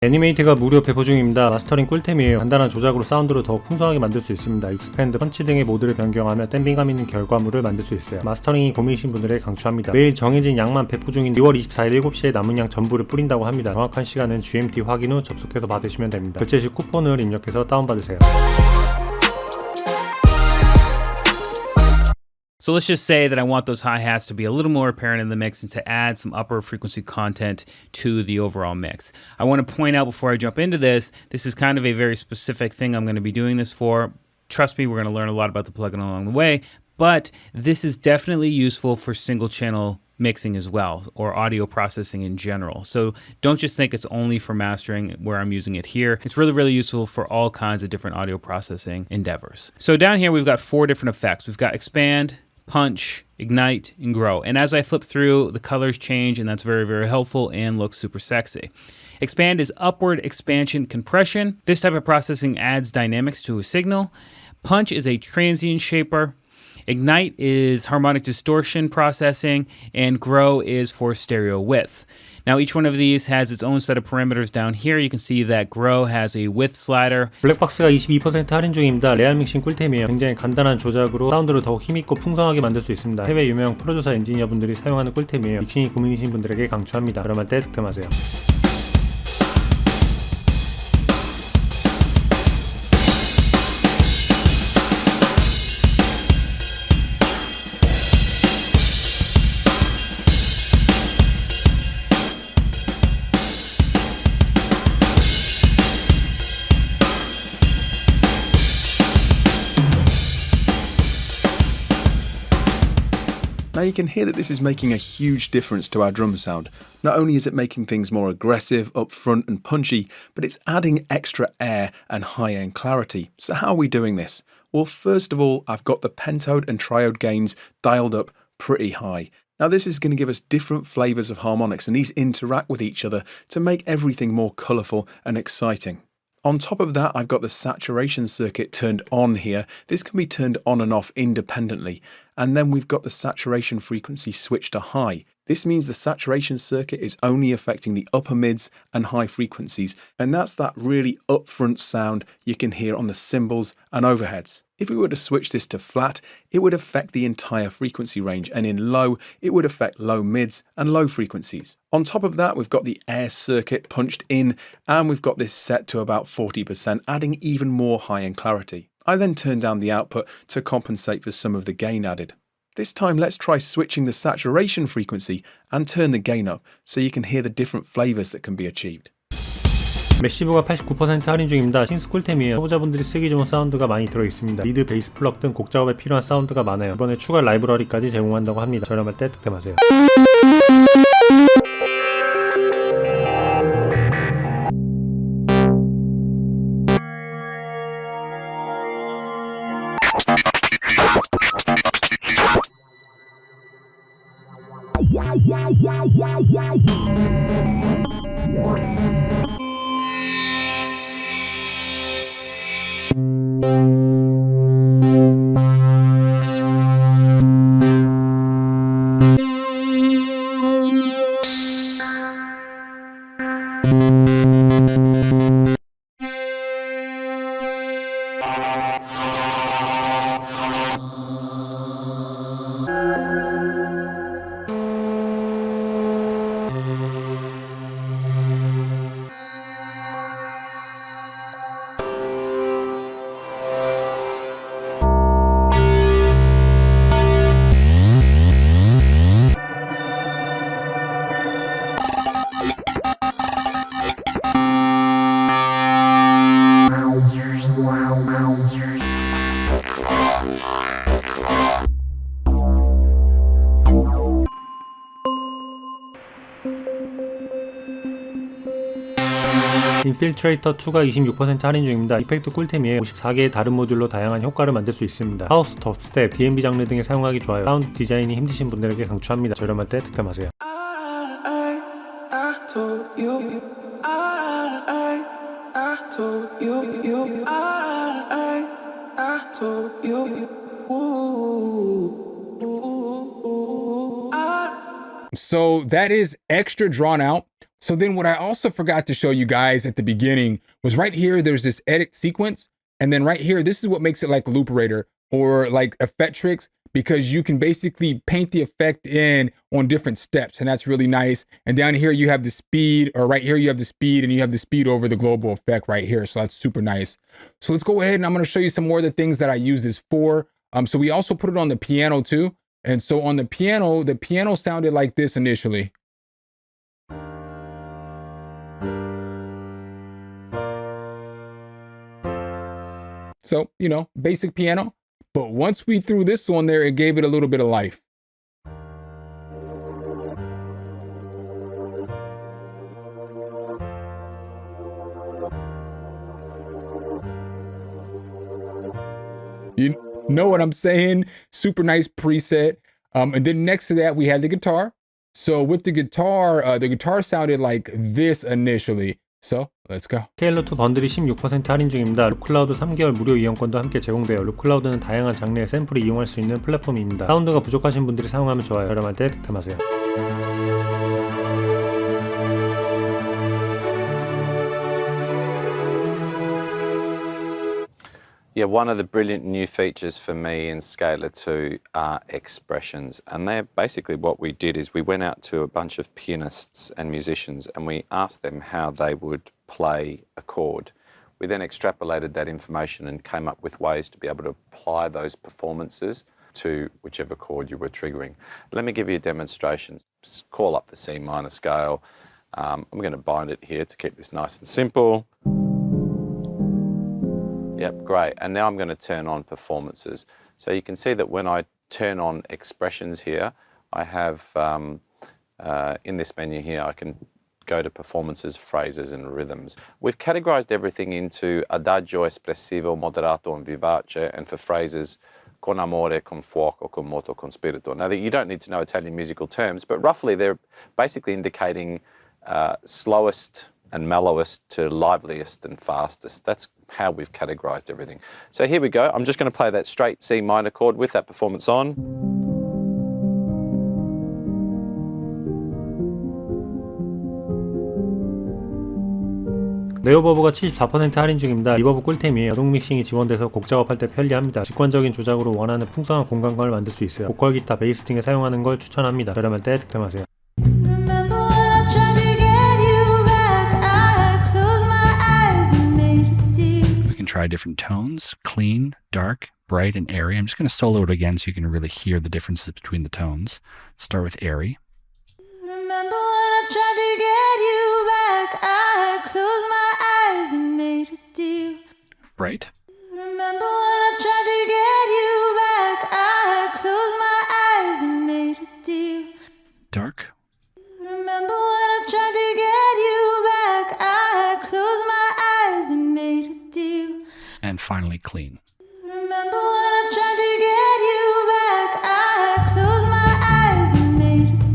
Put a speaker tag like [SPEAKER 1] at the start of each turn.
[SPEAKER 1] 애니메이트가 무료 배포 중입니다. 마스터링 꿀템이에요. 간단한 조작으로 사운드를 더욱 풍성하게 만들 수 있습니다. 익스팬드, 펀치 등의 모드를 변경하며 댐빙감 있는 결과물을 만들 수 있어요. 마스터링이 고민이신 분들에게 강추합니다. 매일 정해진 양만 배포 중인 2월 24일 7시에 남은 양 전부를 뿌린다고 합니다. 정확한 시간은 GMT 확인 후 접속해서 받으시면 됩니다. 결제 시 쿠폰을 입력해서 다운받으세요.
[SPEAKER 2] So let's just say that I want those hi-hats to be a little more apparent in the mix and to add some upper frequency content to the overall mix. I want to point out before I jump into this is kind of a very specific thing I'm going to be doing this for. Trust me, we're going to learn a lot about the plugin along the way, but this is definitely useful for single channel mixing as well, or audio processing in general. So don't just think it's only for mastering where I'm using it here. It's really, really useful for all kinds of different audio processing endeavors. So down here, we've got 4 different effects. We've got expand, punch, ignite, and grow. And as I flip through, the colors change, and that's very, very helpful and looks super sexy. Expand is upward expansion compression. This type of processing adds dynamics to a signal. Punch is a transient shaper. Ignite is harmonic distortion processing, and grow is for stereo width. Now each one of these has its own set of parameters down here. You can see that grow has a width slider.
[SPEAKER 1] 블랙박스가 22% 할인 중입니다. 레알 믹싱 꿀템이에요. 굉장히 간단한 조작으로 사운드를 더욱 힘있고 풍성하게 만들 수 있습니다. 해외 유명 프로듀서 엔지니어분들이 사용하는 꿀템이에요. 믹싱이 고민이신 분들에게 강추합니다. 그럼 할 때 득템하세요.
[SPEAKER 3] Now you can hear that this is making a huge difference to our drum sound. Not only is it making things more aggressive, upfront and punchy, but it's adding extra air and high-end clarity. So how are we doing this? Well, first of all, I've got the pentode and triode gains dialed up pretty high. Now this is going to give us different flavours of harmonics, and these interact with each other to make everything more colourful and exciting. On top of that, I've got the saturation circuit turned on here. This can be turned on and off independently. And then we've got the saturation frequency switched to high. This means the saturation circuit is only affecting the upper mids and high frequencies. And that's that really upfront sound you can hear on the cymbals and overheads. If we were to switch this to flat, it would affect the entire frequency range, and in low, it would affect low mids and low frequencies. On top of that, we've got the air circuit punched in, and we've got this set to about 40%, adding even more high-end clarity. I then turn down the output to compensate for some of the gain added. This time, let's try switching the saturation frequency and turn the gain up so you can hear the different flavors that can be achieved.
[SPEAKER 1] 매시브가 89% 할인 중입니다. 신스 꿀템이에요. 초보자분들이 쓰기 좋은 사운드가 많이 들어있습니다. 미드, 베이스 플럭 등 곡 작업에 필요한 사운드가 많아요. 이번에 추가 라이브러리까지 제공한다고 합니다. 저렴할 때 득템하세요. 인필트레이터 2가 26% 할인 중입니다. 이펙트 꿀템이에요. 54개의 다른 모듈로 다양한 효과를 만들 수 있습니다. 하우스, 덥스텝, D&B 장르 등에 사용하기 좋아요. 사운드 디자인이 힘드신 분들에게 강추합니다. 저렴할 때 득템하세요.
[SPEAKER 4] So that is extra drawn out. So then what I also forgot to show you guys at the beginning was right here, there's this edit sequence. And then right here, this is what makes it like Looperator or like Effectrix, because you can basically paint the effect in on different steps. And that's really nice. And down here, you have the speed, or right here, you have the speed, and you have the speed over the global effect right here. So that's super nice. So let's go ahead and I'm going to show you some more of the things that I use this for. So we also put it on the piano too. And so on the piano sounded like this initially. So, you know, basic piano. But once we threw this on there, it gave it a little bit of life. You know what I'm saying? Super nice preset. And then next to that, we had the guitar. So with the guitar sounded like this initially. So let's go.
[SPEAKER 1] 스케일러2 번들이 16% 할인 중입니다. 룹클라우드 3개월 무료 이용권도 함께 제공돼요. 룹클라우드는 다양한 장르의 샘플을 이용할 수 있는 플랫폼입니다. 사운드가 부족하신 분들이 사용하면 좋아요. 여름할 때 득템하세요.
[SPEAKER 5] Yeah, one of the brilliant new features for me in Scalar 2 are expressions. And they're basically what we did is we went out to a bunch of pianists and musicians and we asked them how they would play a chord. We then extrapolated that information and came up with ways to be able to apply those performances to whichever chord you were triggering. Let me give you a demonstration. Just call up the C minor scale. I'm going to bind it here to keep this nice and simple. Yep, great. And now I'm going to turn on performances. So you can see that when I turn on expressions here, I have in this menu here, I can go to performances, phrases, and rhythms. We've categorized everything into adagio, espressivo, moderato, and vivace, and for phrases, con amore, con fuoco, con moto, con spirito. Now, you don't need to know Italian musical terms, but roughly they're basically indicating slowest and mellowest to liveliest and fastest. That's how we've categorized everything. So here we go. I'm just going to play that straight C minor chord with that performance on.
[SPEAKER 1] 네오버브가 74% 할인 중입니다. 리버브 꿀템이에요. 자동 믹싱이 지원돼서 곡 작업할 때 편리합니다. 직관적인 조작으로 원하는 풍성한 공간감을 만들 수 있어요. 보컬, 기타, 베이스 등에 사용하는 걸 추천합니다. 저렴할 때 득템하세요.
[SPEAKER 6] Try different tones, clean, dark, bright, and airy. I'm just going to solo it again so you can really hear the differences between the tones. Start with airy.
[SPEAKER 7] Remember when I tried to get you back, I closed my eyes and made a deal.
[SPEAKER 6] Bright.
[SPEAKER 7] Remember when I tried to get you back, I closed my eyes and made a deal.
[SPEAKER 6] Dark.
[SPEAKER 7] Remember when I tried to get you back, I closed my eyes and made a deal.
[SPEAKER 6] And finally clean.